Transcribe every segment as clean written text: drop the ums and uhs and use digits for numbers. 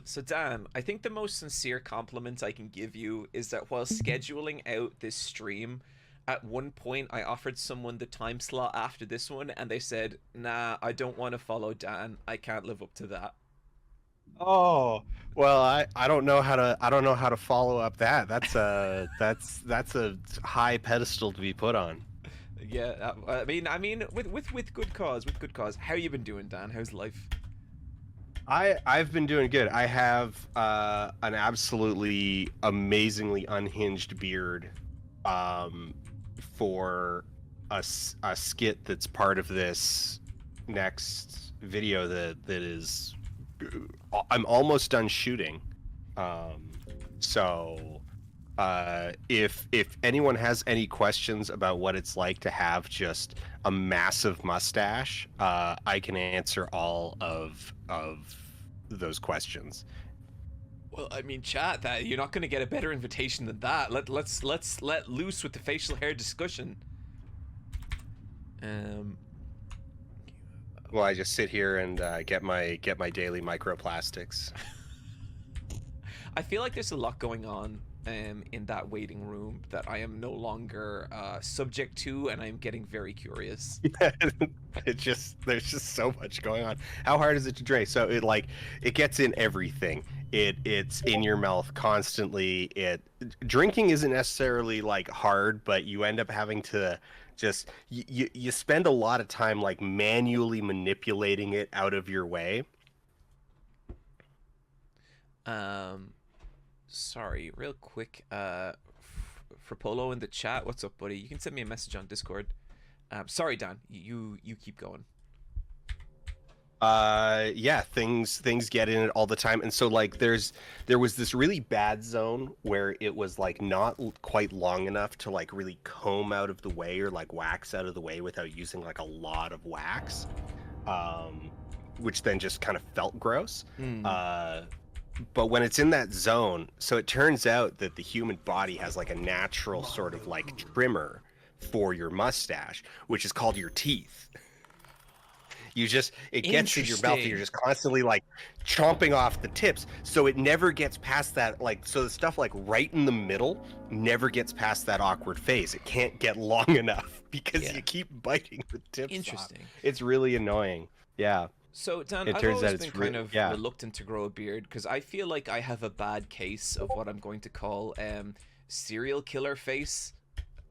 So Dan, I think the most sincere compliment I can give you is that while scheduling out this stream, at one point I offered someone the time slot after this one, and they said, "Nah, I don't want to follow Dan. I can't live up to that." Oh, well, I don't know how to follow up that. That's a high pedestal to be put on. Yeah, I mean, with good cause, with good cause. How you been doing, Dan? How's life? I've been doing good. I have an absolutely amazingly unhinged beard um for a skit that's part of this next video that is I'm almost done shooting. Um so if anyone has any questions about what it's like to have just a massive mustache, I can answer all of those questions. Well, I mean, chat that you're not going to get a better invitation than that. Let's let loose with the facial hair discussion. Um, Well, I just sit here and get my daily microplastics. I feel like there's a lot going on in that waiting room that I am no longer subject to, and I'm getting very curious. There's just so much going on. How hard is it to drink? So it gets in everything. It's in your mouth constantly. It drinking isn't necessarily like hard, but you end up having to just you spend a lot of time like manually manipulating it out of your way. Um, Sorry, real quick. For Polo in the chat, what's up, buddy? You can send me a message on Discord. Sorry, Dan. You keep going. Yeah, things get in it all the time, and so like there was this really bad zone where it was like not quite long enough to like really comb out of the way or like wax out of the way without using like a lot of wax, which then just kind of felt gross. But when it's in that zone, so it turns out that the human body has like a natural sort of like trimmer for your mustache, which is called your teeth. It gets in your mouth and you're just constantly like chomping off the tips, so it never gets past that, like, so the stuff like right in the middle never gets past that awkward phase. It can't get long enough because you keep biting the tips Interesting. off. It's really annoying. Yeah. So Dan, It I've turns always out been it's kind of yeah. reluctant to grow a beard because I feel like I have a bad case of what I'm going to call serial killer face,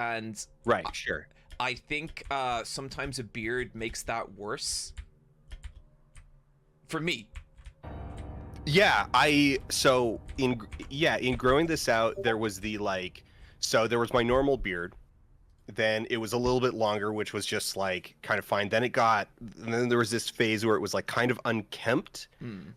and Right, sure. I think sometimes a beard makes that worse for me. Yeah, in growing this out, there was the like, so there was my normal beard, then it was a little bit longer, which was just like kind of fine. Then there was this phase where it was like kind of unkempt.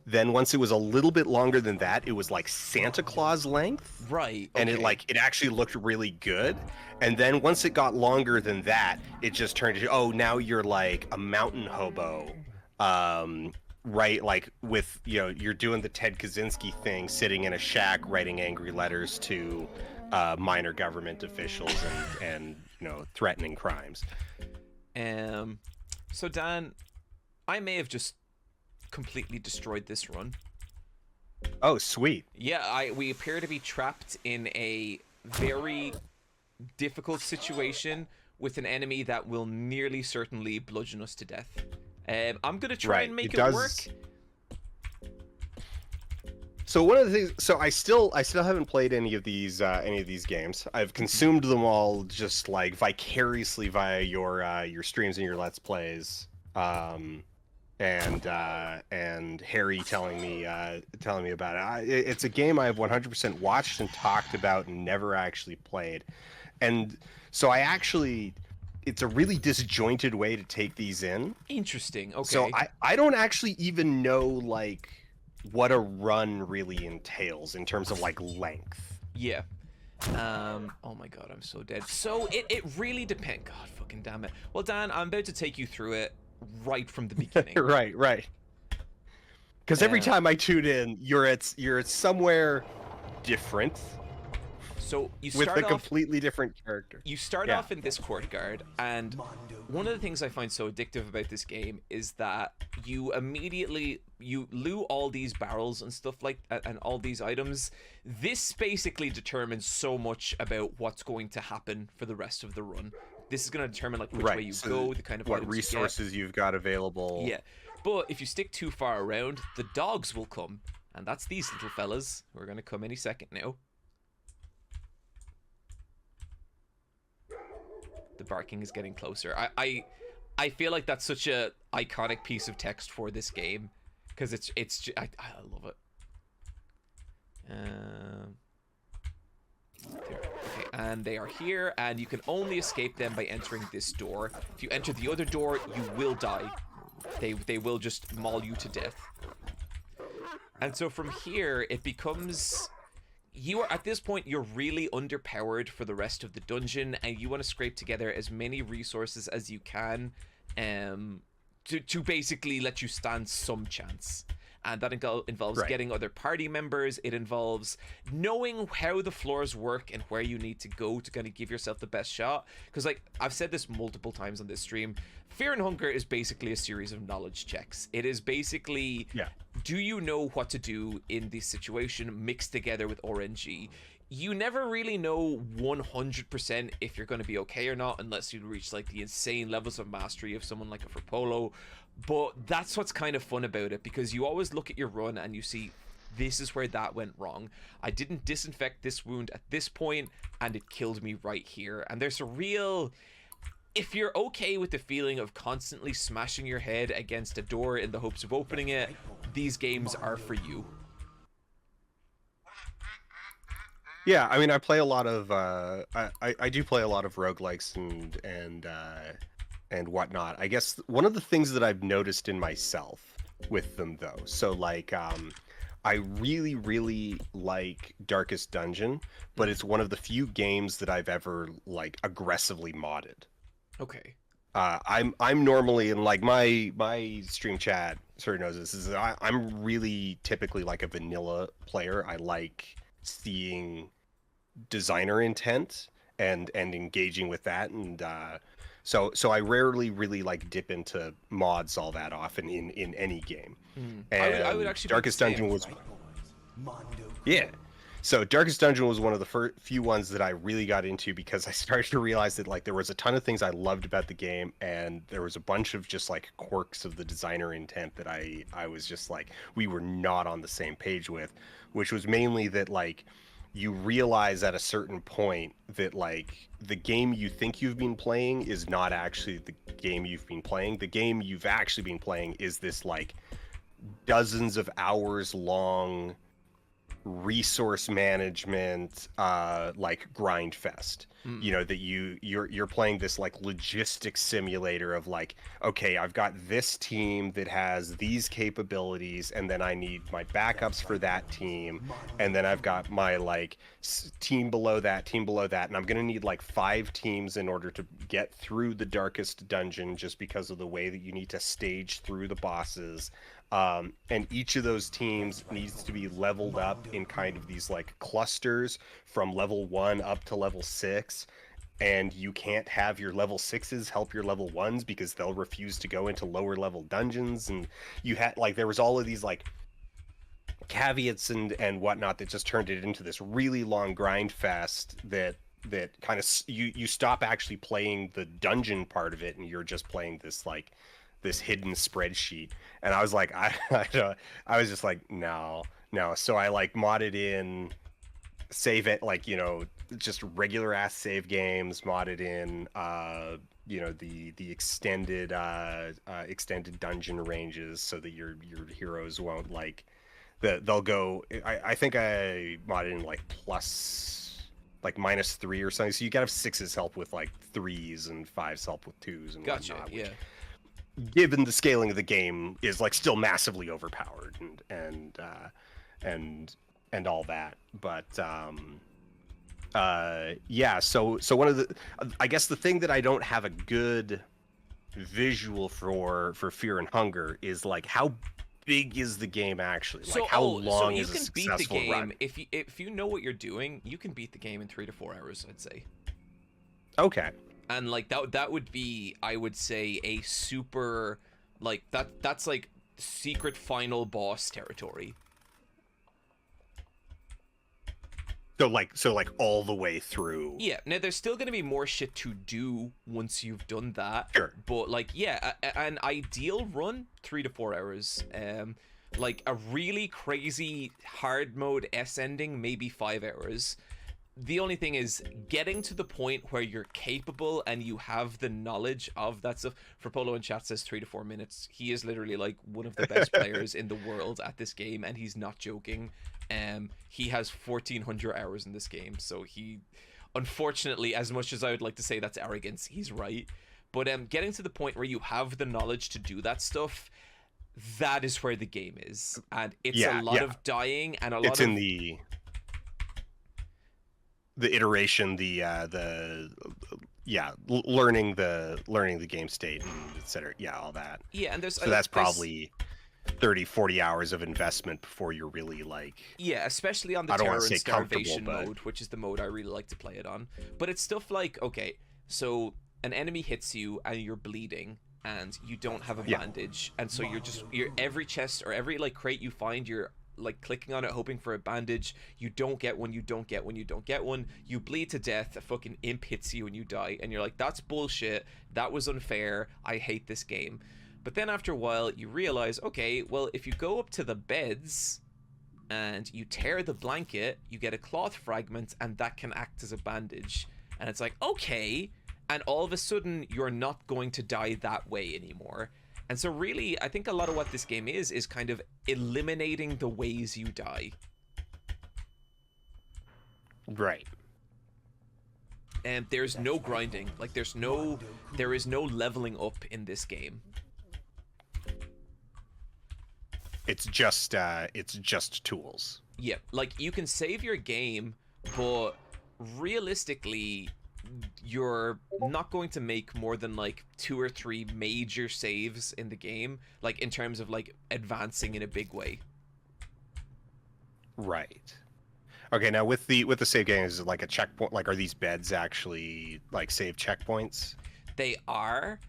Then once it was a little bit longer than that, it was like Santa Claus length. Right. And it actually looked really good. And then once it got longer than that, it just turned into, oh, now you're like a mountain hobo. Right, like with, you're doing the Ted Kaczynski thing, sitting in a shack writing angry letters to minor government officials and threatening crimes. So Dan, I may have just completely destroyed this run. Oh, sweet. Yeah, we appear to be trapped in a very difficult situation with an enemy that will nearly certainly bludgeon us to death. I'm gonna try and make it work. So one of the things, so I still haven't played any of these games. I've consumed them all just like vicariously via your streams and your Let's Plays, and Harry telling me about it. It's a game I've 100% watched and talked about and never actually played, and so it's a really disjointed way to take these in. Interesting. Okay. So I don't actually even know like what a run really entails in terms of like length. Yeah. Oh my god, I'm so dead. So it really depends. God fucking damn it. Well, Dan, I'm about to take you through it right from the beginning. Right. Because every time I tune in, you're at somewhere different. So you with start a off. completely different character. You start Yeah. off in this courtyard, and one of the things I find so addictive about this game is that you immediately loot all these barrels and stuff like and all these items. This basically determines so much about what's going to happen for the rest of the run. This is going to determine like which way you go, the kind of what items resources you've got available. yeah, but if you stick too far around, the dogs will come, and that's these little fellas who are going to come any second now. The barking is getting closer. I feel like that's such a iconic piece of text for this game because I love it. Okay, and they are here, and you can only escape them by entering this door. If you enter the other door, you will die. They will just maul you to death. And so from here, it becomes... You are, at this point, you're really underpowered for the rest of the dungeon, and you want to scrape together as many resources as you can to basically let you stand some chance. And that involves getting other party members. It involves knowing how the floors work and where you need to go to kind of give yourself the best shot. Because, like, I've said this multiple times on this stream, Fear and Hunger is basically a series of knowledge checks. It is basically, do you know what to do in this situation mixed together with RNG? You never really know 100% if you're going to be okay or not unless you reach, like, the insane levels of mastery of someone like a Frapolo. But that's what's kind of fun about it, because you always look at your run and you see, this is where that went wrong. I didn't disinfect this wound at this point, and it killed me right here. And there's a real... If you're okay with the feeling of constantly smashing your head against a door in the hopes of opening it, these games are for you. Yeah, I mean, I play a lot of... I do play a lot of roguelikes and whatnot. I guess one of the things that I've noticed in myself with them, though, so like I really, really like Darkest Dungeon, but it's one of the few games that I've ever like aggressively modded. Okay. I'm normally in like my stream chat sort of knows this is I'm really typically like a vanilla player. I like seeing designer intent and engaging with that, and so I rarely really like dip into mods all that often in any game. And I would actually Darkest Dungeon was so Darkest Dungeon was one of the few ones that I really got into because I started to realize that like there was a ton of things I loved about the game, and there was a bunch of just like quirks of the designer intent that I was just like we were not on the same page with, which was mainly that like you realize at a certain point that like the game you think you've been playing is not actually the game you've been playing. The game you've actually been playing is this like dozens of hours long resource management like grind fest. You know, that you're playing this like logistics simulator of like, okay, I've got this team that has these capabilities, and then I need my backups for that team, and then I've got my like team below that, and I'm gonna need like 5 teams in order to get through the Darkest Dungeon, just because of the way that you need to stage through the bosses. And each of those teams needs to be leveled up in kind of these like clusters from level 1 up to level 6, and you can't have your level 6s help your level 1s because they'll refuse to go into lower level dungeons. And you had like there was all of these like caveats and whatnot that just turned it into this really long grind fest that kind of you stop actually playing the dungeon part of it, and you're just playing this like this hidden spreadsheet. And I was like, I was just like, no. So I like modded in save it, like, you know, just regular ass save games, modded in you know, the extended extended dungeon ranges so that your heroes won't like they'll go. I think I modded in like plus like -3 or something, so you gotta have 6s help with like 3s and 5s help with 2s and Gotcha. whatnot, Yeah. Given the scaling of the game is like still massively overpowered and all that. But yeah, so one of the, I guess the thing that I don't have a good visual for Fear and Hunger is like how big is the game actually? So, Like how so long you is a can beat the successful game run? if you know what you're doing. You can beat the game in 3 to 4 hours, I'd say. Okay. And like that would be, I would say, a super like that's like secret final boss territory. So like all the way through. Yeah, now there's still going to be more shit to do once you've done that, Sure. but like yeah, an ideal run 3 to 4 hours. Like a really crazy hard mode S ending maybe 5 hours. The only thing is getting to the point where you're capable and you have the knowledge of that stuff. For Polo in chat says 3 to 4 minutes. He is literally like one of the best players in the world at this game, and he's not joking. He has 1,400 hours in this game, so he, unfortunately, as much as I would like to say that's arrogance, he's right. But getting to the point where you have the knowledge to do that stuff, that is where the game is, and it's a lot of dying and a lot it's of in the iteration, the learning the game state and etc. Yeah, all that. yeah, and there's So that's probably 30-40 hours of investment before you're really like, yeah, especially on the I don't terror want to and say comfortable, starvation but mode, which is the mode I really like to play it on. But it's stuff like, okay, so an enemy hits you and you're bleeding and you don't have a bandage, and so you're every chest or every like crate you find, you're like clicking on it hoping for a bandage. You don't get one, you don't get one, you don't get one, you bleed to death, a fucking imp hits you and you die, and you're like, that's bullshit, that was unfair, I hate this game. But then after a while you realize, okay, well, if you go up to the beds and you tear the blanket, you get a cloth fragment, and that can act as a bandage. And it's like, okay, and all of a sudden you're not going to die that way anymore. And so really, I think a lot of what this game is kind of eliminating the ways you die. right. And there's no grinding. Like there is no leveling up in this game. It's just tools. Yeah, like you can save your game, but realistically, you're not going to make more than like 2 or 3 major saves in the game, like in terms of like advancing in a big way. Right. Okay, now with the save game, is it like a checkpoint? Like, are these beds actually like save checkpoints? They are,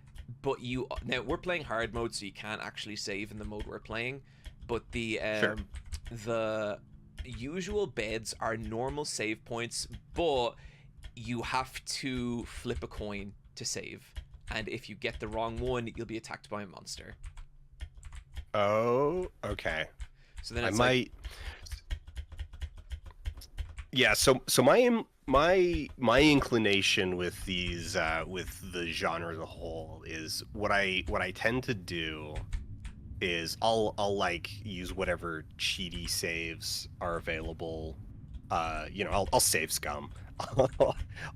but now we're playing hard mode, so you can't actually save in the mode we're playing. But the usual beds are normal save points, but you have to flip a coin to save, and if you get the wrong one, you'll be attacked by a monster. Oh, okay. So then I it's might. Yeah. So my inclination with these with the genre as a whole is what I tend to do is I'll like use whatever cheaty saves are available. I'll save scum.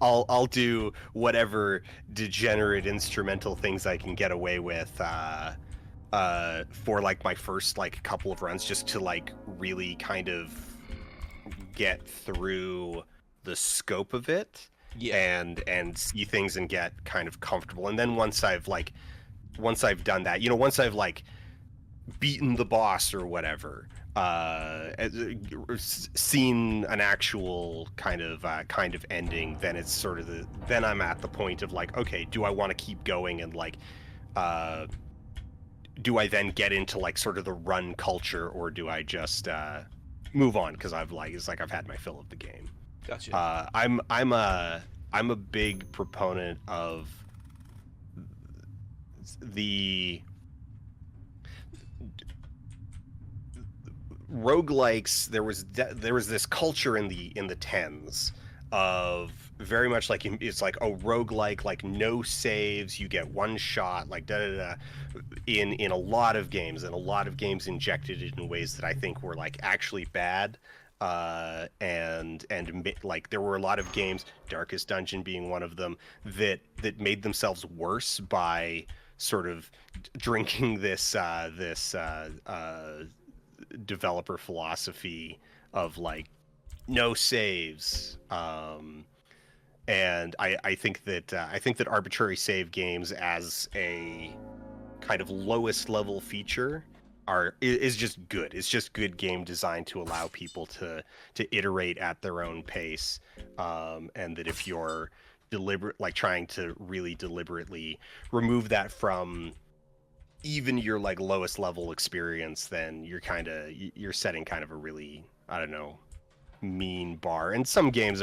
I'll do whatever degenerate instrumental things I can get away with for like my first like couple of runs, just to like really kind of get through the scope of it. Yeah. And see things and get kind of comfortable. And then once I've done that, once I've like beaten the boss or whatever, seen an actual kind of ending, then it's sort of then I'm at the point of like, okay, do I want to keep going, and like do I then get into like sort of the run culture, or do I just move on because I've had my fill of the game. Gotcha. I'm a big proponent of the roguelikes. There was this culture in the tens of very much like, it's like a roguelike, like no saves, you get one shot, like da da da, in a lot of games, and a lot of games injected it in ways that I think were like actually bad. And like there were a lot of games, Darkest Dungeon being one of them, that made themselves worse by sort of drinking this developer philosophy of like no saves. And I think that arbitrary save games as a kind of lowest level feature is just good. It's just good game design to allow people to iterate at their own pace, and that if you're trying to really deliberately remove that from even your like lowest level experience, then you're setting kind of a really, I don't know, mean bar. And some games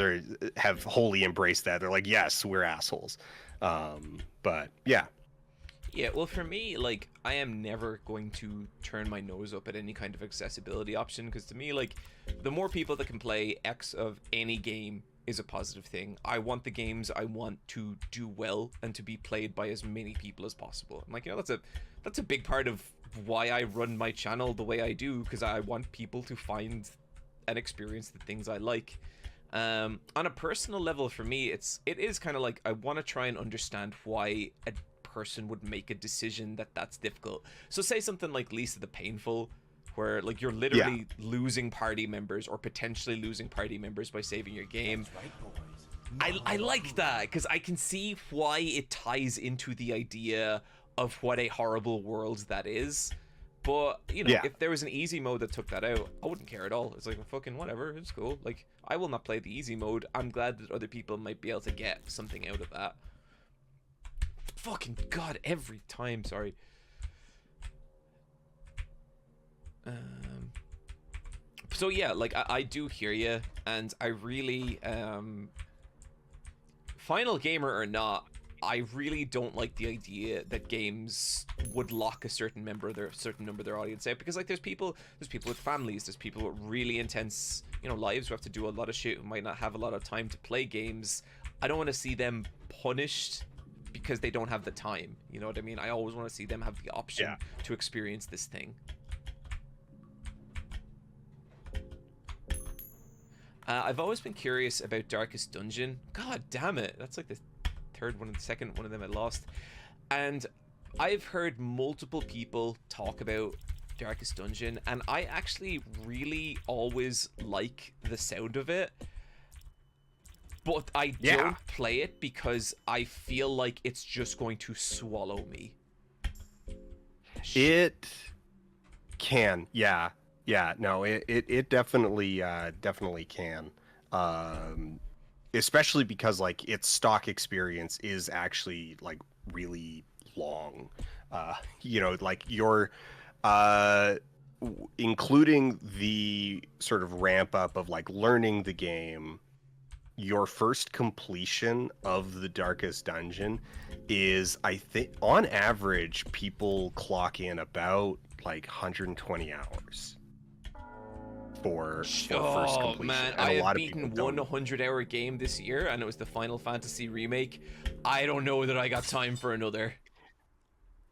have wholly embraced that. They're like, yes, we're assholes. But yeah. Yeah, well, for me, like, I am never going to turn my nose up at any kind of accessibility option, because to me, like, the more people that can play X of any game is a positive thing. I want the games I want to do well and to be played by as many people as possible. I'm like, that's a big part of why I run my channel the way I do, because I want people to find and experience the things I like. On a personal level, for me, it is kind of like I want to try and understand why a person would make a decision that's difficult. So say something like Lisa the Painful, where like you're literally losing party members or potentially losing party members by saving your game. I like that because I can see why it ties into the idea of what a horrible world that is. But, you know, if there was an easy mode that took that out, I wouldn't care at all. It's like, well, fucking whatever, it's cool. Like, I will not play the easy mode. I'm glad that other people might be able to get something out of that. Fucking God, every time, sorry. So yeah, like, I do hear you, and I really, Final Gamer or not, I really don't like the idea that games would lock a certain number of their audience out, because like there's people with families, there's people with really intense, you know, lives who have to do a lot of shit, who might not have a lot of time to play games. I don't want to see them punished because they don't have the time. You know what I mean? I always want to see them have the option to experience this thing. I've always been curious about Darkest Dungeon. God damn it, that's like the third one and the second one of them I lost. And I've heard multiple people talk about Darkest Dungeon, and I actually really always like the sound of it, but I don't play it because I feel like it's just going to swallow me. It can, no, it definitely definitely can. Especially because like its stock experience is actually like really long. You know, like you're including the sort of ramp up of like learning the game. Your first completion of the Darkest Dungeon is, I think, on average, people clock in about like 120 hours for first completion. Man, and I a lot have of people beaten one 100-hour game this year, and it was the Final Fantasy remake. I don't know that I got time for another.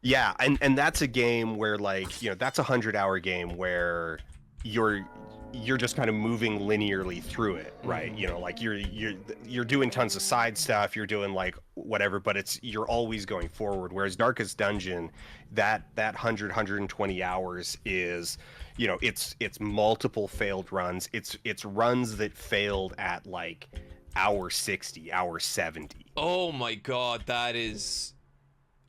Yeah, and that's a game where, like, you know, that's a 100-hour game where you're just kind of moving linearly through it, right? You know, like you're doing tons of side stuff, you're doing like whatever, but you're always going forward. Whereas Darkest Dungeon, that 120 hours is, you know, it's multiple failed runs. It's runs that failed at like hour 60, hour 70. Oh my God, that is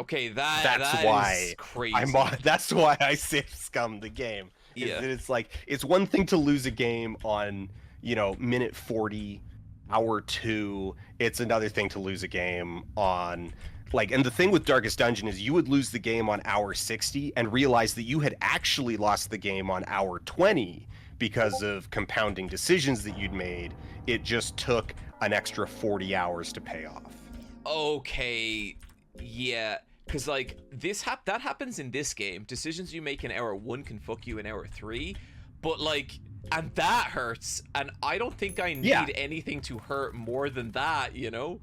okay. That's that why is crazy. that's why I safe scum the game. Yeah. It's like, it's one thing to lose a game on, you know, minute 40, hour 2. It's another thing to lose a game on, like, and the thing with Darkest Dungeon is you would lose the game on hour 60 and realize that you had actually lost the game on hour 20 because of compounding decisions that you'd made. It just took an extra 40 hours to pay off. Okay. Yeah. Because, like, that happens in this game. Decisions you make in hour 1 can fuck you in hour 3. But, like, and that hurts. And I don't think I need anything to hurt more than that, you know?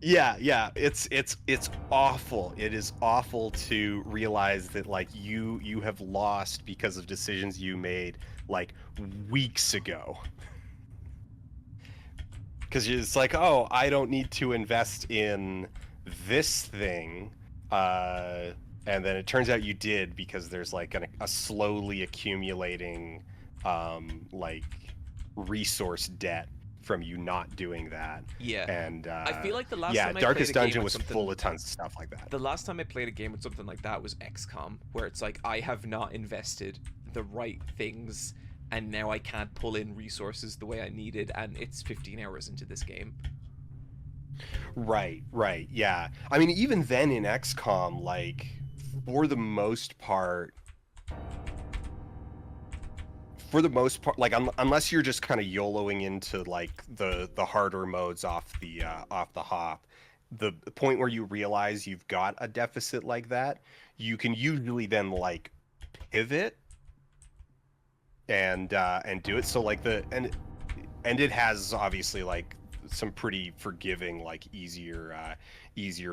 Yeah. It's awful. It is awful to realize that, like, you have lost because of decisions you made, like, weeks ago. Because it's like, oh, I don't need to invest in this thing, and then it turns out you did, because there's like a slowly accumulating like resource debt from you not doing that. Yeah. And I feel like the last yeah, time I Darkest played a game Dungeon with was something, full of tons of stuff like that. the last time I played a game with something like that was XCOM, where it's like I have not invested the right things, and now I can't pull in resources the way I needed, and it's 15 hours into this game. Right, yeah. I mean, even then in XCOM, like, for the most part, like, unless you're just kind of YOLOing into like the harder modes off the hop, the point where you realize you've got a deficit like that, you can usually then like pivot and do it. So like and it has obviously like some pretty forgiving, like easier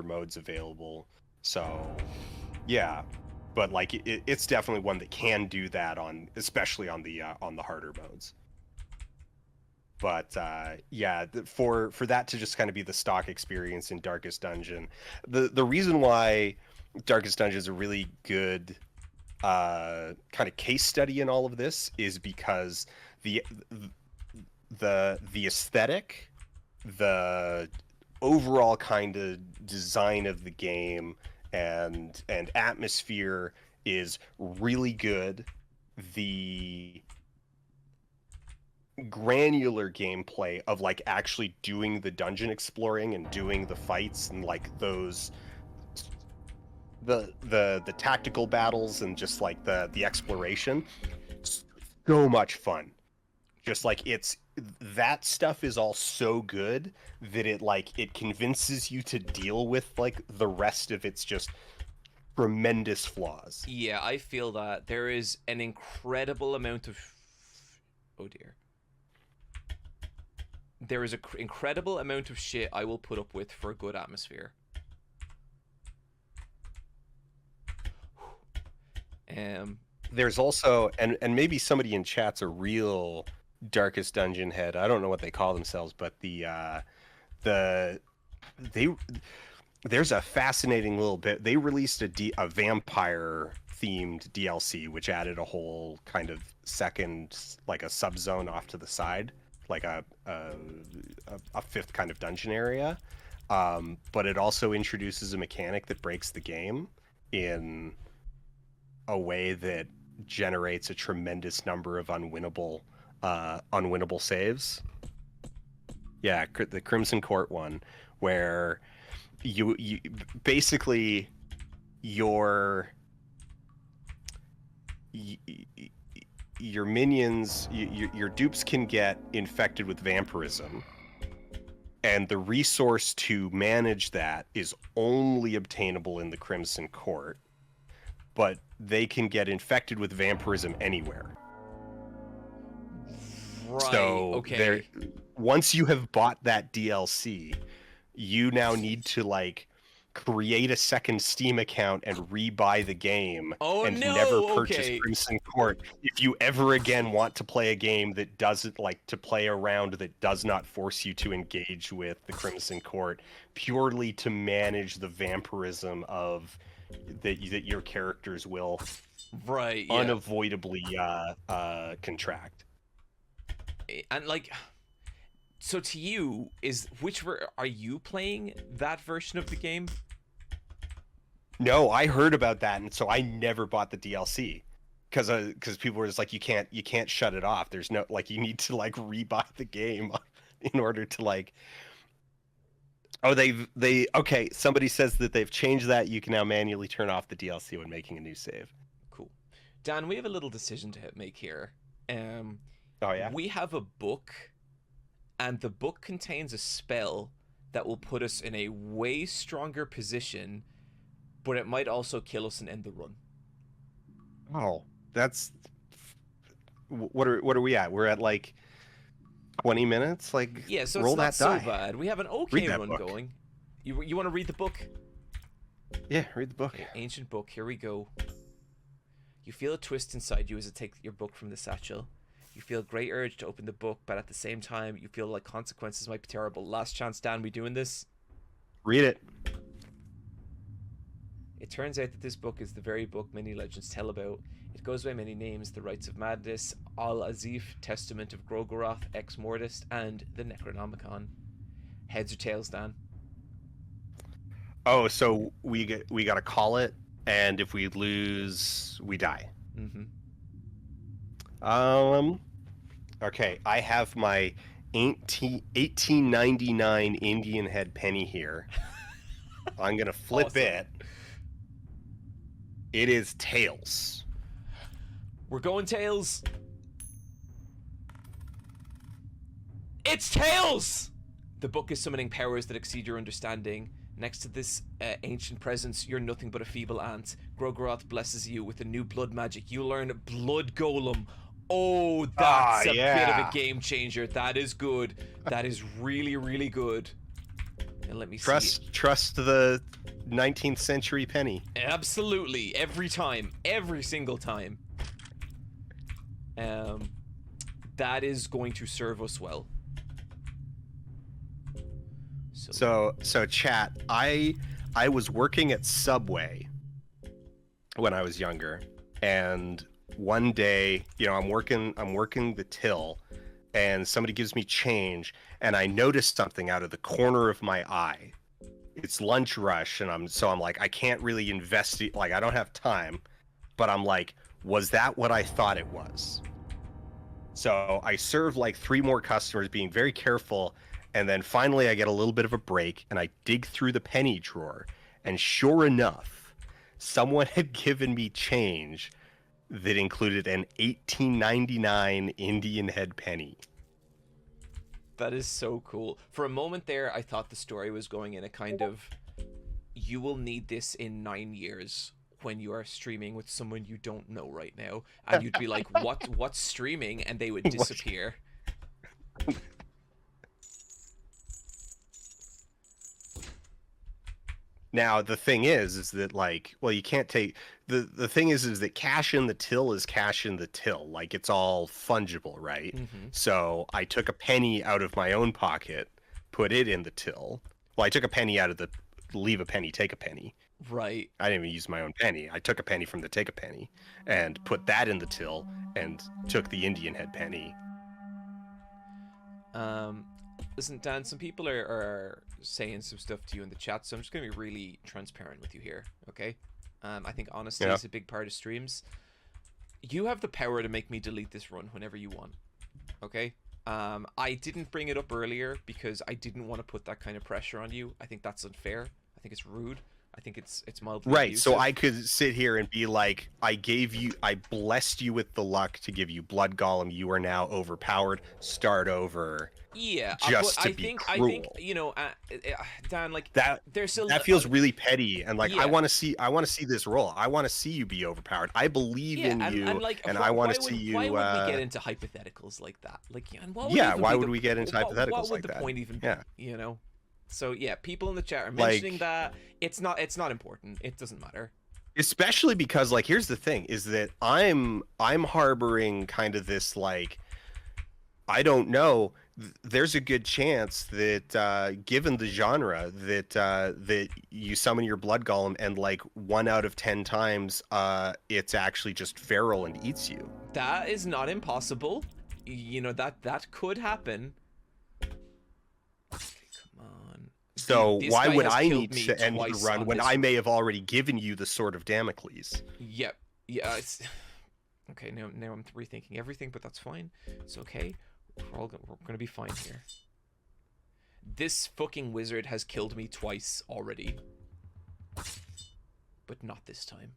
modes available. So yeah, but like it's definitely one that can do that on, especially on the harder modes. But yeah, for that to just kind of be the stock experience in Darkest Dungeon, the reason why Darkest Dungeon is a really good kind of case study in all of this is because the the aesthetic, the overall kind of design of the game and atmosphere is really good. The granular gameplay of like actually doing the dungeon exploring and doing the fights and like those the tactical battles and just like the exploration, so much fun. Just like it's that stuff is all so good that it convinces you to deal with like the rest of its just tremendous flaws. Yeah, I feel that there is an incredible amount of, oh dear, there is an incredible amount of shit I will put up with for a good atmosphere. There's also, and maybe somebody in chat's a real Darkest Dungeon head. I don't know what they call themselves, but they there's a fascinating little bit. They released a vampire themed DLC, which added a whole kind of second, like a subzone off to the side, like a fifth kind of dungeon area. But it also introduces a mechanic that breaks the game in a way that generates a tremendous number of unwinnable saves. Yeah, the Crimson Court one, where you basically your minions, your dupes can get infected with vampirism, and the resource to manage that is only obtainable in the Crimson Court, but they can get infected with vampirism anywhere. Right. So okay. Once you have bought that DLC, you now need to like create a second Steam account and rebuy the game and never purchase Crimson Court if you ever again want to play a game that doesn't like to play around, that does not force you to engage with the Crimson Court purely to manage the vampirism of that your characters will unavoidably contract. And like, so to you, are you playing that version of the game? No, I heard about that, and so I never bought the DLC because people were just like, you can't shut it off. There's no, like, you need to like rebuy the game in order to like. Oh, okay. Somebody says that they've changed that. You can now manually turn off the DLC when making a new save. Cool. Dan, we have a little decision to make here. Oh yeah. We have a book, and the book contains a spell that will put us in a way stronger position, but it might also kill us and end the run. Oh, that's what are we at? We're at like 20 minutes. Like, yeah, so roll it's that not die. so bad. We have an okay run going. You want to read the book? Yeah, read the book. Okay, ancient book. Here we go. You feel a twist inside you as it takes your book from the satchel. You feel a great urge to open the book, but at the same time, you feel like consequences might be terrible. Last chance, Dan. We doing this? Read it. It turns out that this book is the very book many legends tell about. It goes by many names: the Rites of Madness, Al-Azif, Testament of Grogoroth, Ex Mortis, and the Necronomicon. Heads or tails, Dan? Oh, so we gotta call it, and if we lose, we die. Mm-hmm. Okay, I have my 1899 Indian head penny here. I'm gonna flip Awesome. it. It is tails. We're going tails. It's tails! The book is summoning powers that exceed your understanding. Next to this ancient presence, you're nothing but a feeble ant. Grogoroth blesses you with a new blood magic. You learn Blood Golem. Oh, that's a bit of a game changer. That is good. That is really, really good. And let me see. Trust the 19th century penny. Absolutely. Every time. Every single time. That is going to serve us well. So chat, I was working at Subway when I was younger, and one day, I'm working the till, and somebody gives me change, and I noticed something out of the corner of my eye. It's lunch rush, and I'm like, I can't really investigate, like I don't have time, but I'm like, was that what I thought it was? So I served like 3 more customers, being very careful. And then finally I get a little bit of a break, and I dig through the penny drawer, and sure enough, someone had given me change that included an 1899 Indian head penny. That is so cool. For a moment there, I thought the story was going in a kind of, you will need this in 9 years when you are streaming with someone you don't know right now, and you'd be like, what's streaming? And they would disappear. Now the thing is that like, well, you can't take the thing is that cash in the till is cash in the till. Like, it's all fungible, right? Mm-hmm. So I took a penny out of my own pocket, put it in the till. Well, I took a penny out of the leave a penny, take a penny. Right. I didn't even use my own penny. I took a penny from the take a penny and put that in the till, and took the Indian head penny. Listen, Dan, some people are saying some stuff to you in the chat, so I'm just going to be really transparent with you here, okay? I think honesty is a big part of streams. You have the power to make me delete this run whenever you want, okay? I didn't bring it up earlier because I didn't want to put that kind of pressure on you. I think that's unfair. I think it's rude. I think it's mildly right. abusive. So I could sit here and be like, I blessed you with the luck to give you Blood Golem. You are now overpowered. Start over. Yeah, just but to I be think cruel. Dan, like that. There's a that feels really petty, and like, yeah. I want to see this roll. I want to see you be overpowered. I believe in you, and I want to see you. Why would we get into hypotheticals like that? Like, and why would we get into hypotheticals like that? What would the point even be? Yeah. So yeah, people in the chat are mentioning that it's not important. It doesn't matter. Especially because, like, here's the thing: is that I'm harboring kind of this, like, I don't know. There's a good chance that, given the genre, that you summon your Blood Golem, and like 1 out of 10 times, it's actually just feral and eats you. That is not impossible. That could happen. So why would I need to end the run when I may have already given you the Sword of Damocles? Yep. Yeah. It's okay. Now I'm rethinking everything, but that's fine. It's okay. We're gonna be fine here. This fucking wizard has killed me twice already, but not this time.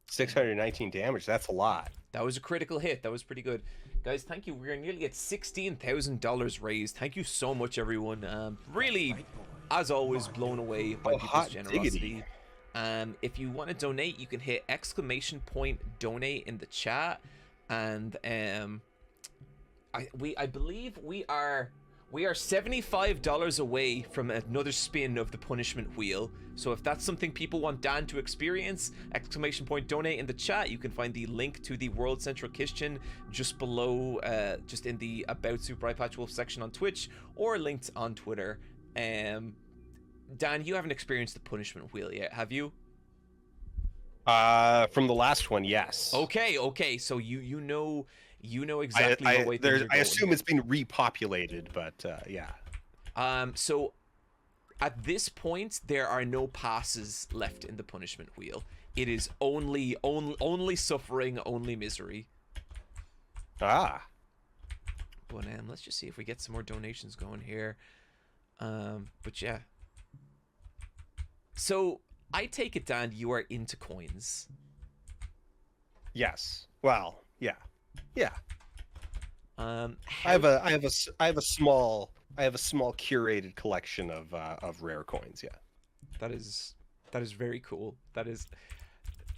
619 damage. That's a lot. That was a critical hit. That was pretty good. Guys, thank you. We're nearly at $16,000 raised. Thank you so much, everyone. Really, as always, blown away by people's generosity. If you want to donate, you can hit !donate in the chat. And I believe we are $75 away from another spin of the punishment wheel. So if that's something people want Dan to experience, !donate in the chat. You can find the link to the World Central Kitchen just below, just in the About Super Eyepatch Wolf section on Twitch, or linked on Twitter. Dan, you haven't experienced the punishment wheel yet, have you? From the last one, yes. Okay. So you know exactly what way things are I going assume here. it's been repopulated, but yeah. So at this point, there are no passes left in the punishment wheel. It is only suffering, only misery. Ah. But let's just see if we get some more donations going here. But yeah. So I take it, Dan, you are into coins. Yes. Well, yeah. Yeah. How... I have a small curated collection of rare coins. Yeah. That is very cool. That is,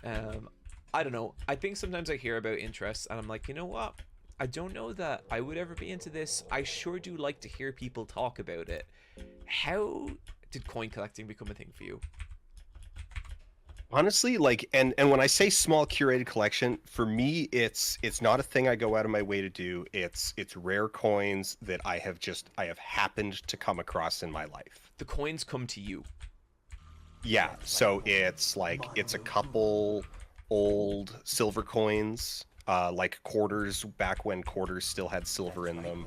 I don't know. I think sometimes I hear about interests and I'm like, you know what? I don't know that I would ever be into this. I sure do like to hear people talk about it. How did coin collecting become a thing for you? Honestly, like, and when I say small curated collection, for me, it's not a thing I go out of my way to do. It's rare coins that I have happened to come across in my life. The coins come to you. Yeah, so it's a couple old silver coins, like quarters back when quarters still had silver in them.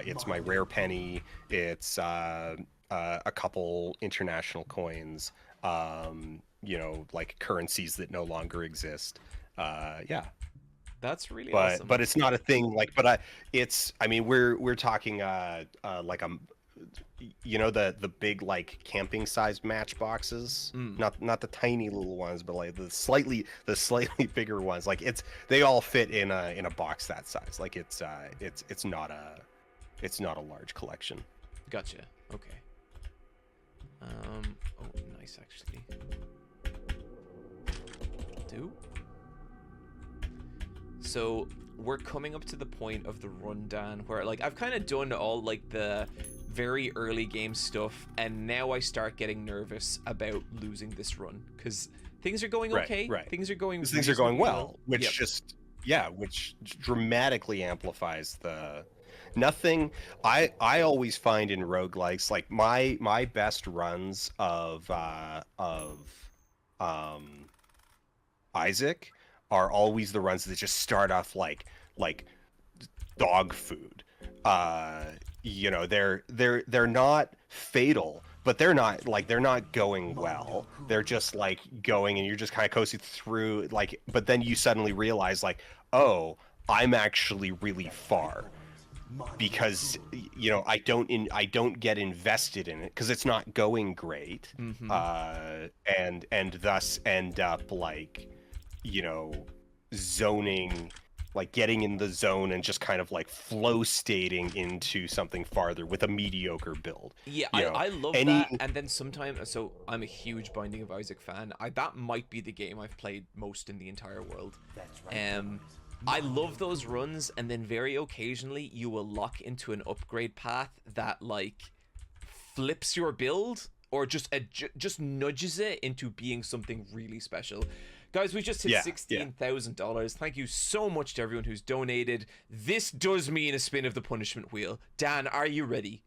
It's my rare penny. It's a couple international coins. Like currencies that no longer exist. Yeah. That's really awesome. But it's not a thing like. But I mean, we're talking like the big like camping sized matchboxes, not the tiny little ones, but like the slightly bigger ones. Like they all fit in a box that size. Like it's not a large collection. Gotcha. Okay. Oh, nice actually. So we're coming up to the point of the rundown where like I've kind of done all like the very early game stuff, and now I start getting nervous about losing this run because things are going okay. Right. Things are going well, which dramatically amplifies the nothing. I always find in roguelikes, like my best runs of Isaac are always the runs that just start off like dog food. They're not fatal, but they're not going well. They're just like going, and you're just kind of coasting through, like, but then you suddenly realize like, oh, I'm actually really far, because I don't get invested in it because it's not going great. And thus end up like zoning, like getting in the zone and just kind of like flow stating into something farther with a mediocre build. Yeah, I love that. And then sometimes, so I'm a huge Binding of Isaac fan. That might be the game I've played most in the entire world. That's right. I love those runs, and then very occasionally you will lock into an upgrade path that like flips your build or just nudges it into being something really special. Guys, we just hit $16,000. Thank you so much to everyone who's donated. This does mean a spin of the punishment wheel. Dan, are you ready?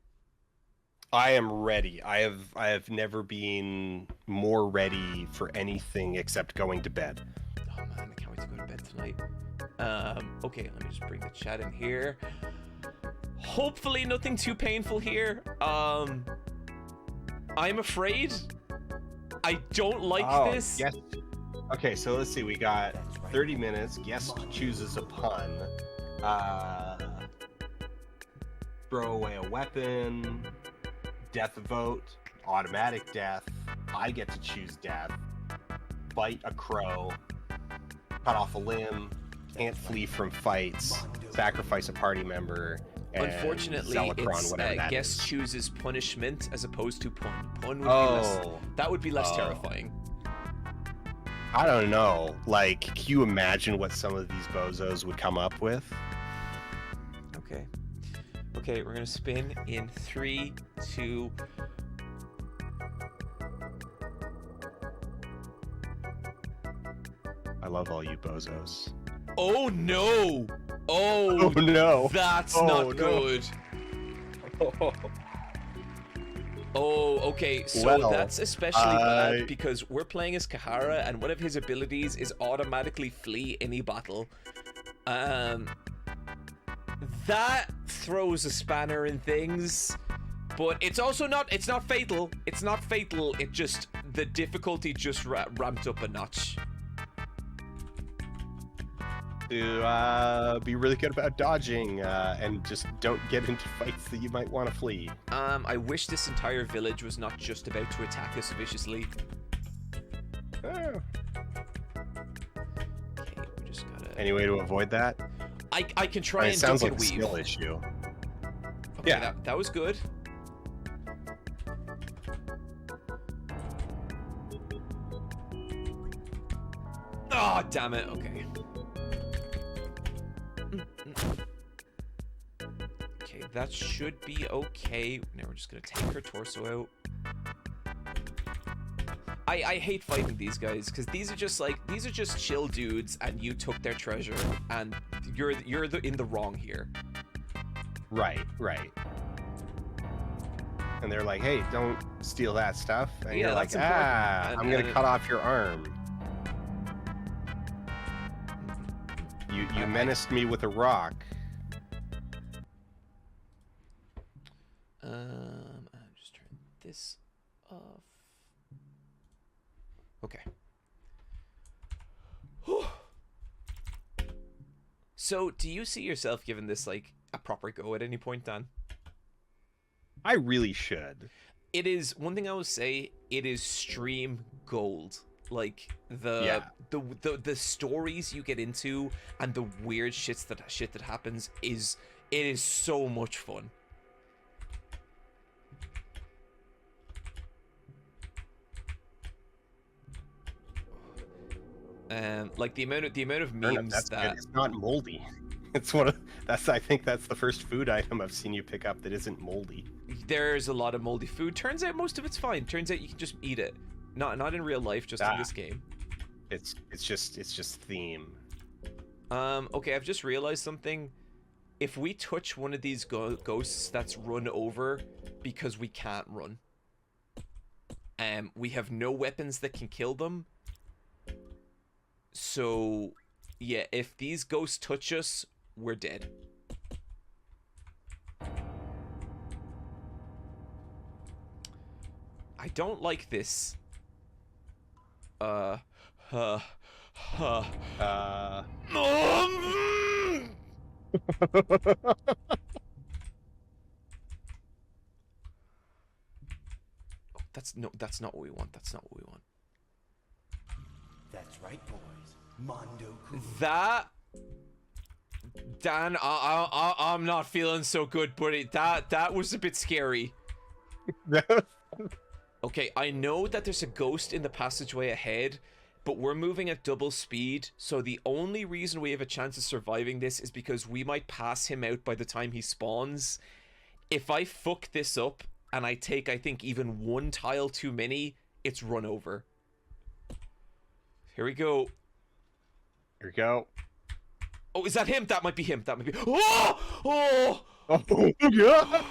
I am ready. I have never been more ready for anything except going to bed. Oh man, I can't wait to go to bed tonight. Okay, let me just bring the chat in here. Hopefully nothing too painful here. I'm afraid. I don't like this. Yes. Okay, so let's see. We got 30 minutes. Guest chooses a pun. Throw away a weapon. Death vote. Automatic death. I get to choose death. Bite a crow. Cut off a limb. Can't flee from fights. Sacrifice a party member. Unfortunately, Zealotron, it's guest chooses punishment as opposed to pun. Pun would be less terrifying. I don't know. Like, can you imagine what some of these bozos would come up with? Okay. Okay, we're gonna spin in 3, 2. I love all you bozos. Oh no! Oh, no! That's not good. Oh, okay. So Well, that's especially bad because we're playing as Kahara, and one of his abilities is automatically flee any battle. That throws a spanner in things, but it's also not. It's not fatal. It's not fatal. It just the difficulty just ramped up a notch. To be really good about dodging and just don't get into fights that you might want to flee. I wish this entire village was not just about to attack us viciously. Oh. Okay, we just gotta. Any way to avoid that? I can try and it sounds duck like and a weave. skill issue. Okay, Yeah. that was good. Oh, damn it. Okay. Okay, that should be okay. Now we're just gonna take her torso out. I hate fighting these guys because these are just chill dudes, and you took their treasure, and you're in the wrong here. Right. And they're like, "Hey, don't steal that stuff." And Yeah, you're like, that's important. I'm gonna cut off your arm. You menaced me with a rock. I'm just turn this off. Okay. So, do you see yourself giving this like a proper go at any point, Dan? I really should. It is one thing I will say. It is stream gold. Like the stories you get into and the weird shit that happens is so much fun. Like the amount of memes that it's not moldy. I think that's the first food item I've seen you pick up that isn't moldy. There's a lot of moldy food. Turns out most of it's fine. Turns out you can just eat it. Not in real life, just in this game. It's just theme. Okay, I've just realized something. If we touch one of these ghosts that's run over because we can't run, we have no weapons that can kill them. So, yeah, if these ghosts touch us, we're dead. I don't like this. That's not what we want. That's not what we want. That's right, boys. Mondo cool. That Dan, I'm not feeling so good, buddy. That was a bit scary. Okay, I know that there's a ghost in the passageway ahead, but we're moving at double speed, so the only reason we have a chance of surviving this is because we might pass him out by the time he spawns. If I fuck this up and I take, I think, even one tile too many, it's run over. Here we go. Here we go. Oh, is that him? That might be him. That might be. Oh! Oh! Oh, yeah!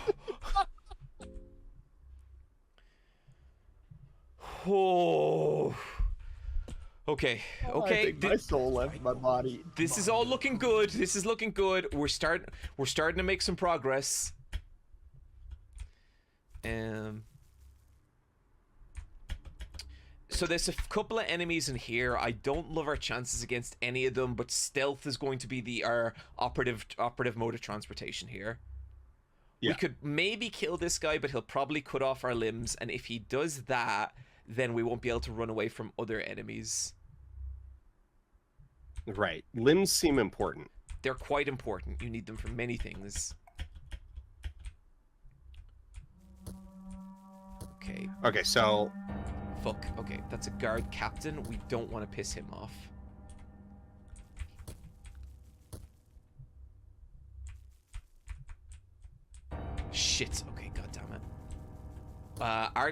Oh. Okay. Okay. I think my soul left my body. This is all looking good. This is looking good. We're starting to make some progress. So there's a couple of enemies in here. I don't love our chances against any of them, but stealth is going to be our operative mode of transportation here. Yeah. We could maybe kill this guy, but he'll probably cut off our limbs, and if he does that, then we won't be able to run away from other enemies. Right. Limbs seem important. They're quite important. You need them for many things. Okay. Okay, so... Fuck. Okay, that's a guard captain. We don't want to piss him off. Shit. Okay, god damn it.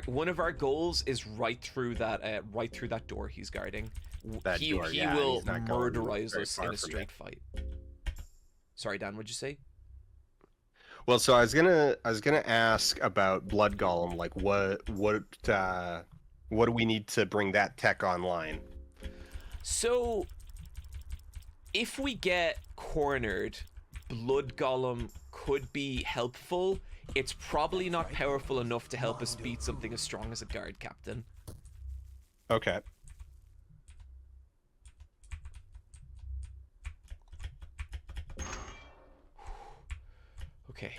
One of our goals is right through that door he's guarding. He will murderize us in a straight fight. Sorry, Dan, what'd you say? Well, so I was gonna ask about Blood Golem. Like, what do we need to bring that tech online? So, if we get cornered, Blood Golem could be helpful. It's probably not powerful enough to help us beat something as strong as a guard captain. Okay. Okay.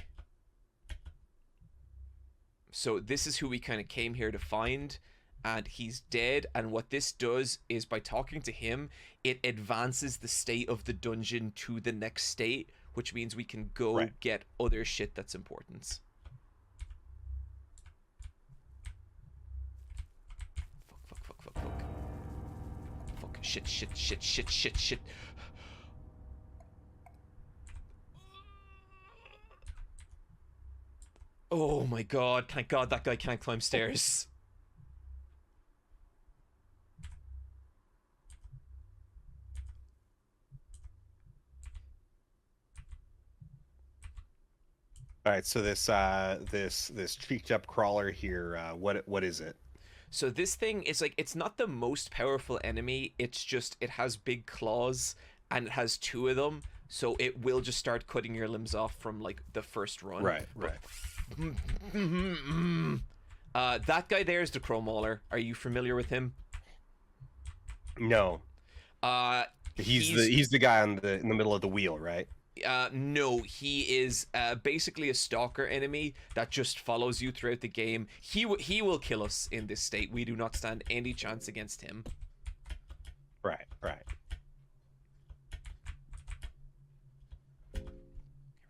So this is who we kind of came here to find, and he's dead. And what this does is, by talking to him, it advances the state of the dungeon to the next state, which means we can go Right. get other shit that's important. Fuck. Fuck, shit. Oh my god, thank god that guy can't climb stairs. All right. So this cheeked up crawler here. What is it? So this thing is like, it's not the most powerful enemy, it's just it has big claws and it has two of them, so it will just start cutting your limbs off from like the first run. Right. Right. That guy there is the Crow Mauler. Are you familiar with him? No. Uh He's the guy in the middle of the wheel, right? No, he is basically a stalker enemy that just follows you throughout the game. He will kill us in this state. We do not stand any chance against him. Right. Right. We're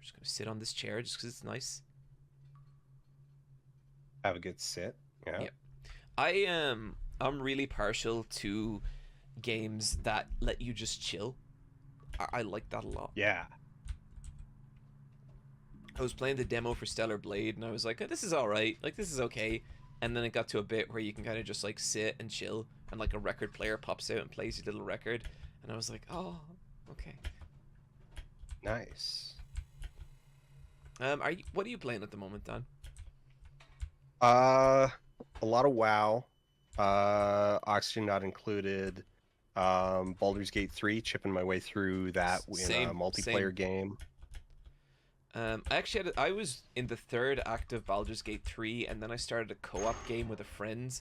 just gonna sit on this chair just because it's nice. Have a good sit. Yeah. Yep. I'm really partial to games that let you just chill. I like that a lot. Yeah. I was playing the demo for Stellar Blade and I was like, oh, this is alright, like this is okay. And then it got to a bit where you can kind of just like sit and chill and like a record player pops out and plays your little record. And I was like, oh, okay. Nice. What are you playing at the moment, Dan? A lot of WoW. Oxygen not included. Baldur's Gate 3, chipping my way through that in a multiplayer game. I was in the third act of Baldur's Gate 3, and then I started a co-op game with a friend,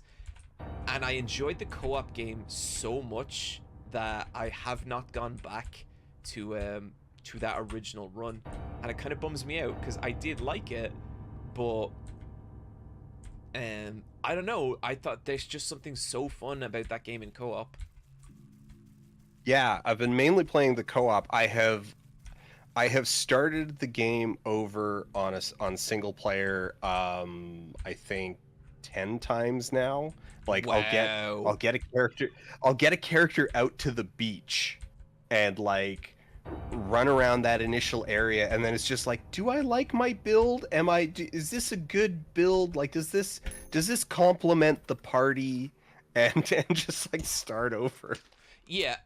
and I enjoyed the co-op game so much that I have not gone back to that original run, and it kind of bums me out because I did like it, but I don't know. I thought there's just something so fun about that game in co-op. Yeah, I've been mainly playing the co-op. I have started the game over on single player. I think 10 times now. Like Wow. I'll get a character out to the beach, and like run around that initial area, and then it's just like, do I like my build? Is this a good build? Like, does this complement the party? And just like start over. Yeah,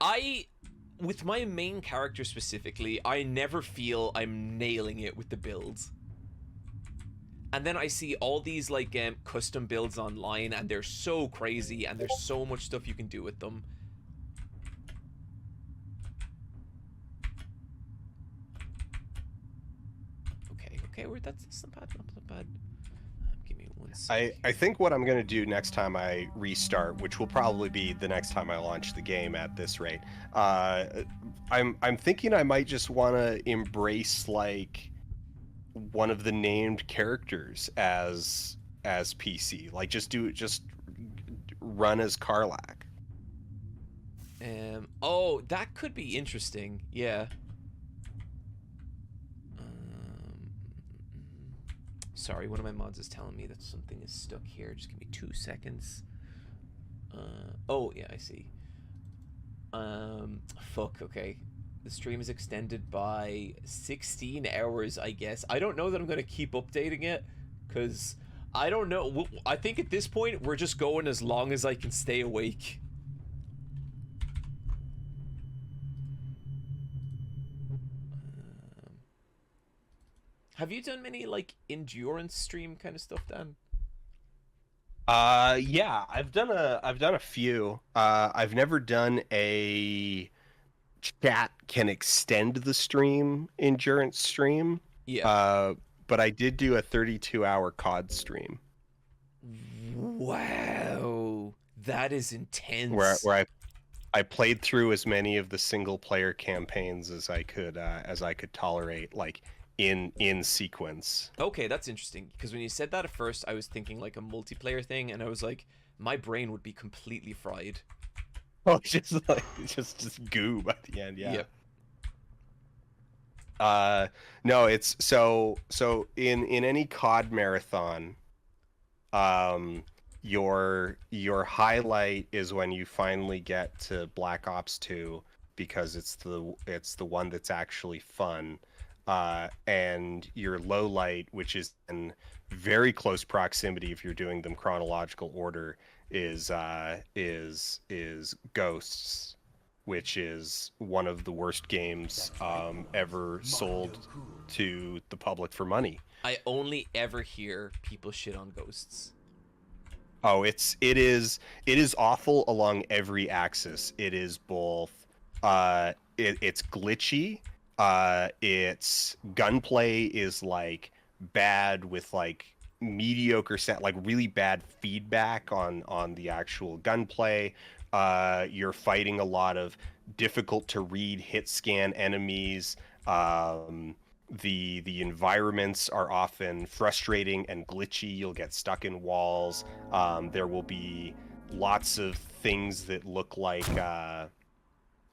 with my main character specifically, I never feel I'm nailing it with the builds. And then I see all these like custom builds online, and they're so crazy, and there's so much stuff you can do with them. Okay, that's not bad. Give me one second. I think what I'm going to do next time I restart, which will probably be the next time I launch the game at this rate, I'm thinking I might just want to embrace like one of the named characters as PC. Like just run as Karlach. Oh, that could be interesting. Yeah. Sorry, one of my mods is telling me that something is stuck here. Just give me 2 seconds. Oh, yeah, I see. Fuck, okay. The stream is extended by 16 hours, I guess. I don't know that I'm going to keep updating it, because I don't know. I think at this point, we're just going as long as I can stay awake. Have you done many like endurance stream kind of stuff, Dan? Yeah, I've done a few. I've never done a chat can extend the stream endurance stream. Yeah. Uh, but I did do a 32-hour COD stream Wow, that is where intense. I played through as many of the single player campaigns as I could tolerate, like in sequence. Okay, that's interesting because when you said that at first, I was thinking like a multiplayer thing, and I was like, my brain would be completely fried. Oh, just like just goob at the end, yeah. Yep. No, it's so in any COD marathon, um, your highlight is when you finally get to Black Ops 2 because it's the one that's actually fun. And your low light, which is in very close proximity if you're doing them chronological order, is Ghosts, which is one of the worst games ever sold to the public for money. I only ever hear people shit on ghosts. Oh, it is awful along every axis. It is both it's glitchy, its gunplay is like bad with like mediocre set like really bad feedback on the actual gunplay. You're fighting a lot of difficult to read hit scan enemies. The environments are often frustrating and glitchy. You'll get stuck in walls. There will be lots of things that look like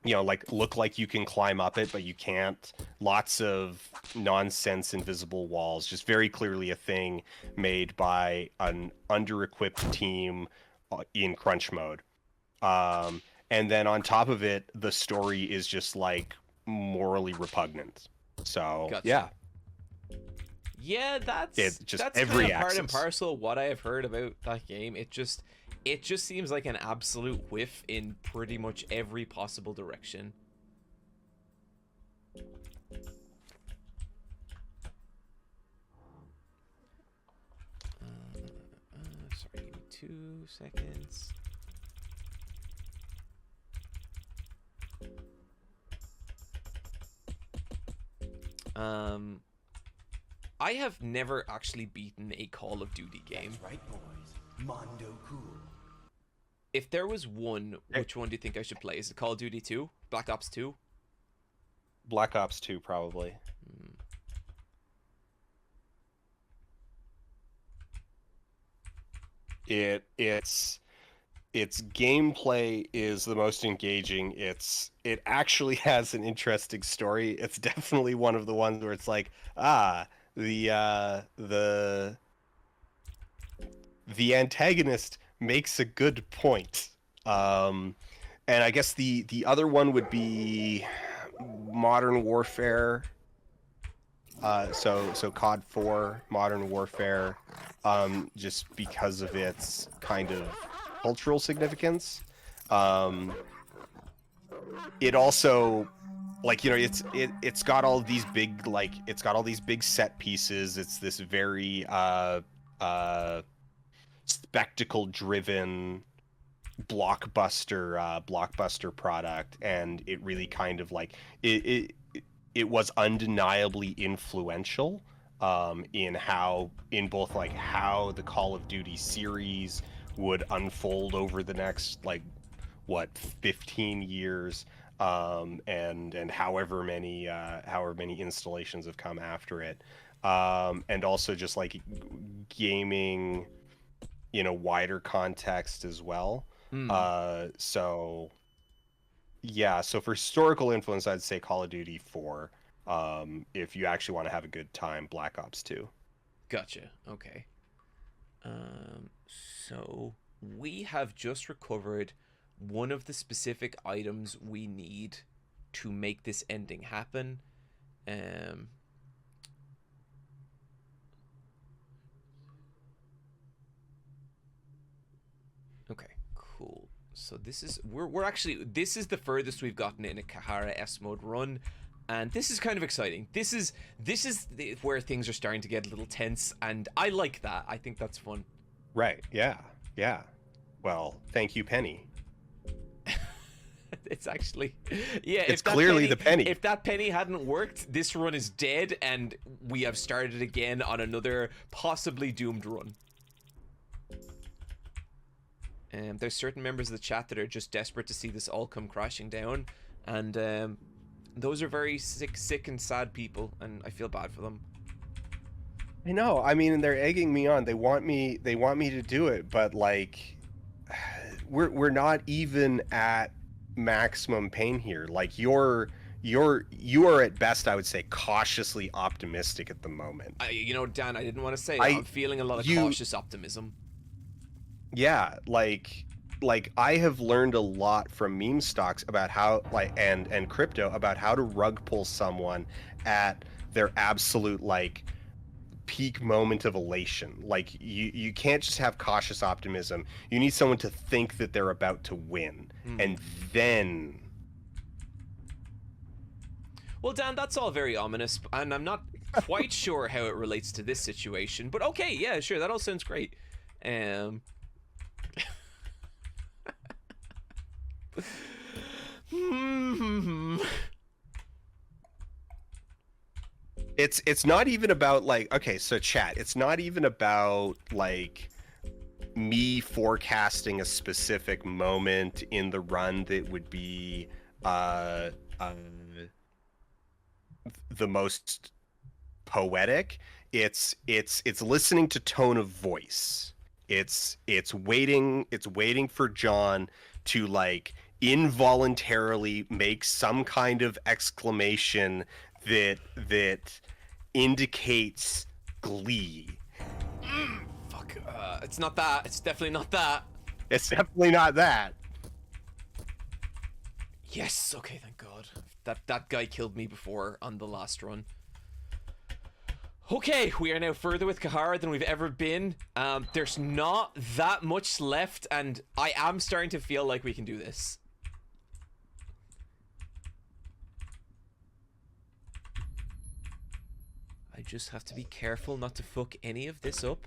like look like you can climb up it, but you can't. Lots of nonsense invisible walls. Just very clearly a thing made by an under-equipped team in crunch mode. And then on top of it, the story is just like morally repugnant. So Gotcha. yeah, Yeah, it's just that's kind every of part and axis. parcel of what I have heard about that game. It just seems like an absolute whiff in pretty much every possible direction. Sorry, give me 2 seconds. Um, I have never actually beaten a Call of Duty game. That's right, boys. Mondo cool. If there was one, which one do you think I should play? Is it Call of Duty 2? Black Ops 2? Black Ops 2 probably. Its gameplay is the most engaging. It actually has an interesting story. It's definitely one of the ones where it's like, the antagonist makes a good point. And I guess the other one would be Modern Warfare. So COD 4, Modern Warfare, just because of its kind of cultural significance. It also, like, it's got all these big, like, it's got all these big set pieces. It's this very spectacle driven blockbuster product, and it really kind of like it was undeniably influential in both like how the Call of Duty series would unfold over the next like 15 years, and however many installations have come after it, and also just like gaming in a wider context as well. Hmm. So yeah, so for historical influence, I'd say Call of Duty 4. If you actually want to have a good time, Black Ops 2. Gotcha. Okay. So we have just recovered one of the specific items we need to make this ending happen. Um. Okay. Cool. So this is we're actually this is the furthest we've gotten in a Kahara S mode run. And this is kind of exciting. Where things are starting to get a little tense, and I like that. I think that's fun. Right. Yeah. Yeah. Well, thank you, Penny. It's actually, yeah. It's clearly the penny. If that penny hadn't worked, this run is dead, and we have started again on another possibly doomed run. And there's certain members of the chat that are just desperate to see this all come crashing down, and those are very sick and sad people, and I feel bad for them. I know. I mean, they're egging me on. They want me to do it, but like, we're not even at maximum pain here. Like, you are at best, I would say, cautiously optimistic at the moment. You know, Dan, I didn't want to say that. I'm feeling a lot of cautious optimism. Yeah, like I have learned a lot from meme stocks about how, like, and crypto about how to rug pull someone at their absolute, like, peak moment of elation. Like, you can't just have cautious optimism. You need someone to think that they're about to win, and then. Well, Dan, that's all very ominous, and I'm not quite sure how it relates to this situation. But okay, yeah, sure, that all sounds great. It's not even about, like, okay, so chat, it's not even about, like, me forecasting a specific moment in the run that would be the most poetic. It's listening to tone of voice. It's waiting for John to, like, involuntarily make some kind of exclamation that indicates glee. Fuck. It's not that. It's definitely not that. It's definitely not that. Yes. Okay. Thank God. That guy killed me before on the last run. Okay, we are now further with Kahara than we've ever been. There's not that much left, and I am starting to feel like we can do this. I just have to be careful not to fuck any of this up.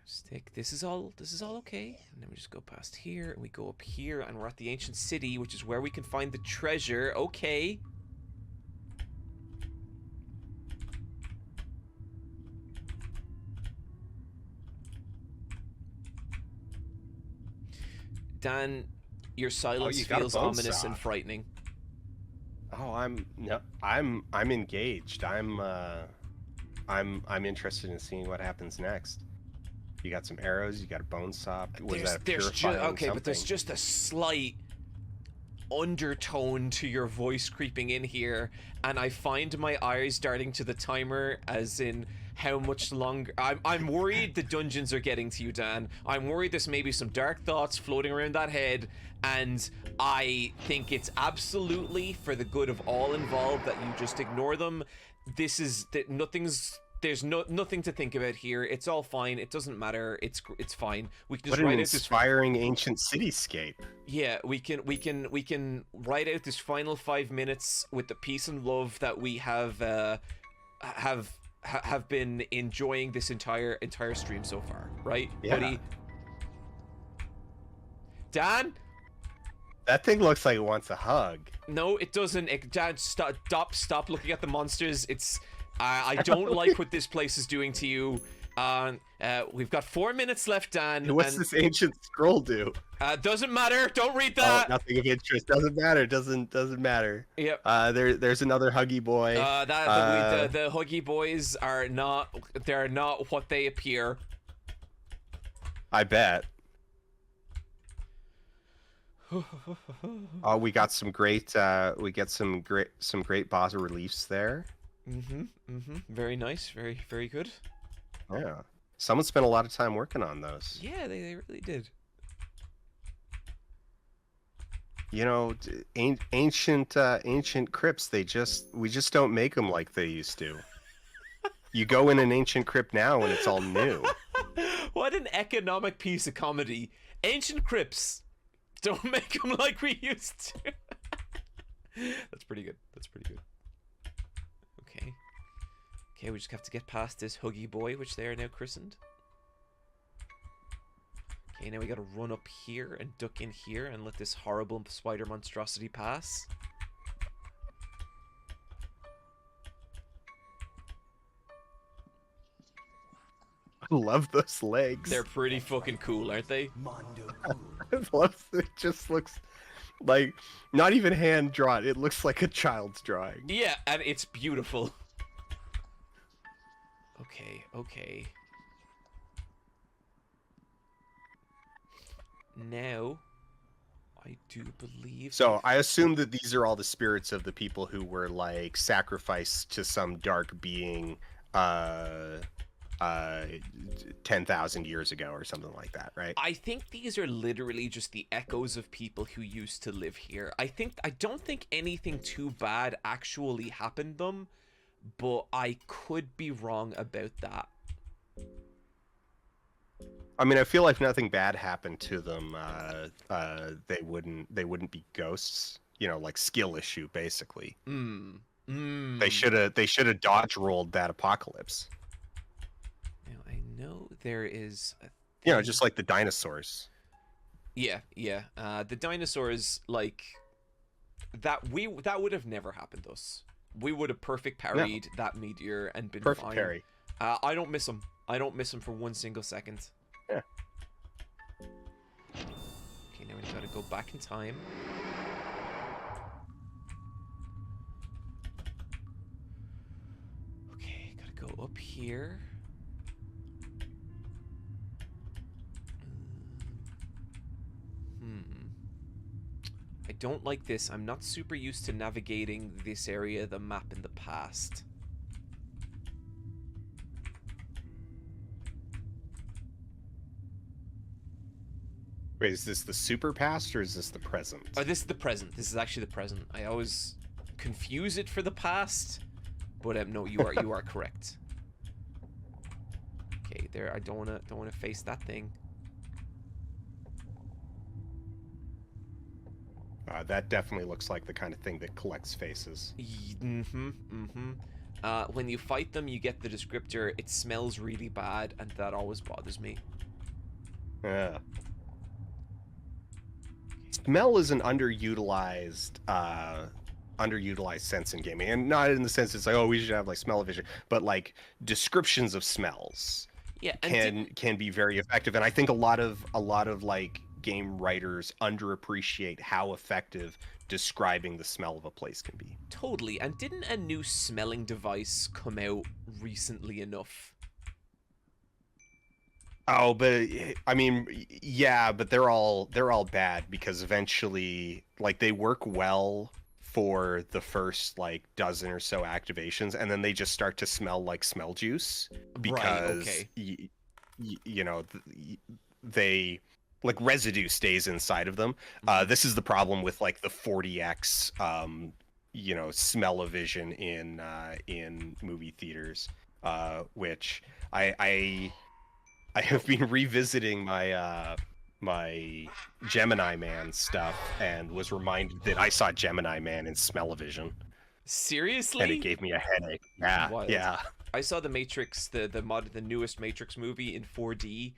Stick. This is all okay. And then we just go past here, and we go up here, and we're at the ancient city, which is where we can find the treasure. Okay. Dan, your silence feels ominous and frightening. Oh, I'm engaged. I'm interested in seeing what happens next. You got some arrows. You got a bone saw. Was that a purifying something? But there's just a slight undertone to your voice creeping in here, and I find my eyes darting to the timer, as in how much longer. I'm worried the dungeons are getting to you, Dan. I'm worried there's maybe some dark thoughts floating around that head, and I think it's absolutely for the good of all involved that you just ignore them. There's nothing to think about here. It's all fine. It doesn't matter. It's fine. We can just write write out this inspiring ancient cityscape. Yeah, we can write out this final 5 minutes with the peace and love that we have been enjoying this entire stream so far, right, yeah. buddy? Dan? That thing looks like it wants a hug. No, it doesn't. Dan, stop looking at the monsters. It's I don't like what this place is doing to you. We've got 4 minutes left, Dan. What's this ancient scroll do? Doesn't matter. Don't read that. Oh, nothing of interest. Doesn't matter. Doesn't matter. Yep. There's another huggy boy. The huggy boys are not. They're not what they appear. I bet. Oh, we got some great. We get some great boss reliefs there. Very nice. Very good. Yeah. Someone spent a lot of time working on those. Yeah, they really did. You know, ancient crypts. We just don't make them like they used to. You go in an ancient crypt now and it's all new. What an economic piece of comedy. Ancient crypts. Don't make them like we used to. That's pretty good. That's pretty good. Okay. Okay, we just have to get past this Huggy Boy, which they are now christened. Okay, now we gotta run up here and duck in here and let this horrible spider monstrosity pass. I love those legs. They're pretty fucking cool, aren't they? Mondo cool. I love it. Just looks like not even hand drawn. It looks like a child's drawing. Yeah, and it's beautiful. Okay, okay. Now, I do believe... So I assume that these are all the spirits of the people who were like sacrificed to some dark being 10,000 years ago or something like that, right? I think these are literally just the echoes of people who used to live here. I don't think anything too bad actually happened them, but I could be wrong about that. I mean, I feel like if nothing bad happened to them, they wouldn't be ghosts. You know, like skill issue, basically. They should have dodge rolled that apocalypse. Now I know there is a You know, just like the dinosaurs. Yeah, yeah. The dinosaurs, like that would have never happened to us. We would have perfect parried that meteor and been Perfect fine. parry. I don't miss them. I don't miss them for one single second. Yeah. Okay, now we gotta go back in time. Okay, gotta go up here. I don't like this. I'm not super used to navigating this area of the map in the past. Wait, is this the super past or is this the present? Oh, this is the present. This is actually the present. I always confuse it for the past, but no, you are correct. Okay, there. I don't wanna face that thing. That definitely looks like the kind of thing that collects faces. When you fight them, you get the descriptor. It smells really bad, and that always bothers me. Yeah. Smell is an underutilized sense in gaming, and not in the sense it's like, oh, we should have like smell-o-vision, but like descriptions of smells Yeah, and can be very effective. And I think a lot of like game writers underappreciate how effective describing the smell of a place can be. totally. And didn't a new smelling device come out recently enough? Oh, but I mean, yeah, but they're all bad because eventually, like, they work well for the first like dozen or so activations, and then they just start to smell like smell juice because Right, okay. you know, they like residue stays inside of them. This is the problem with like the 40x you know, smell-o-vision in movie theaters, which I have been revisiting my my Gemini Man stuff and was reminded that I saw Gemini Man in smell-o-vision, Seriously? and it gave me a headache. Yeah, Wild. yeah. I saw the Matrix, the newest Matrix movie in 4D.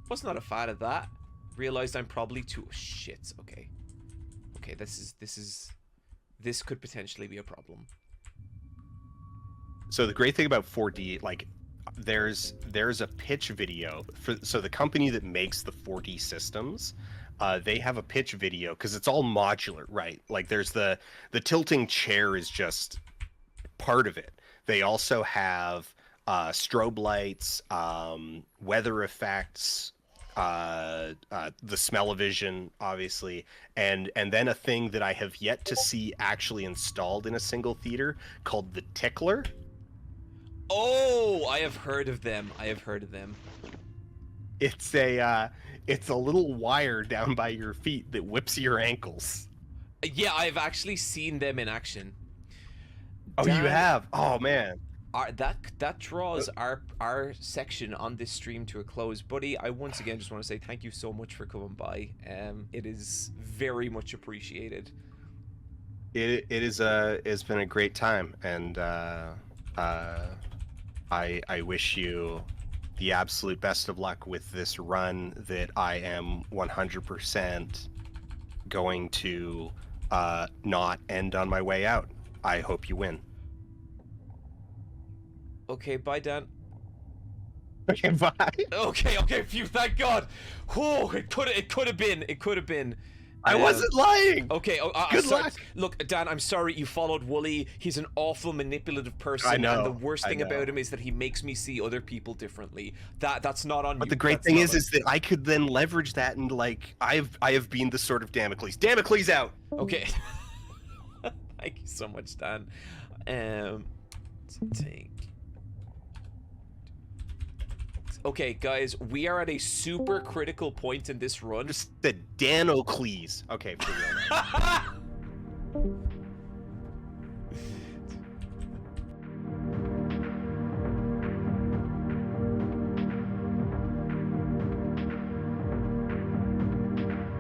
Was not a fan of that. Realized I'm probably too shit. Okay. Okay, this could potentially be a problem. So the great thing about 4D, like, there's a pitch video for, so the company that makes the 4D systems, they have a pitch video because it's all modular, right? Like there's the tilting chair is just part of it. They also have strobe lights, weather effects, the smell-o-vision, obviously, and then a thing that I have yet to see actually installed in a single theater called the tickler. Oh, I have heard of them. I have heard of them. It's a little wire down by your feet that whips your ankles. Yeah, I've actually seen them in action. Oh, you have? Oh man. that draws our section on this stream to a close, buddy. I once again just want to say thank you so much for coming by. It is very much appreciated. It's been a great time, and I wish you the absolute best of luck with this run that I am 100% going to not end on my way out. I hope you win. Okay, bye, Dan. Okay, bye. Okay, phew, thank God. Oh, it could have been. I wasn't lying. Okay, Good luck. Look, Dan, I'm sorry you followed Wooly. He's an awful manipulative person, I know, and the worst thing I know. about him is that he makes me see other people differently. That's not on you. But the great thing is that I could then leverage that, and like I have been the sort of Damocles. Damocles out. Okay. Thank you so much, Dan. Let's take. Okay, guys, we are at a super critical point in this run. Just the Danocles. Okay, for real.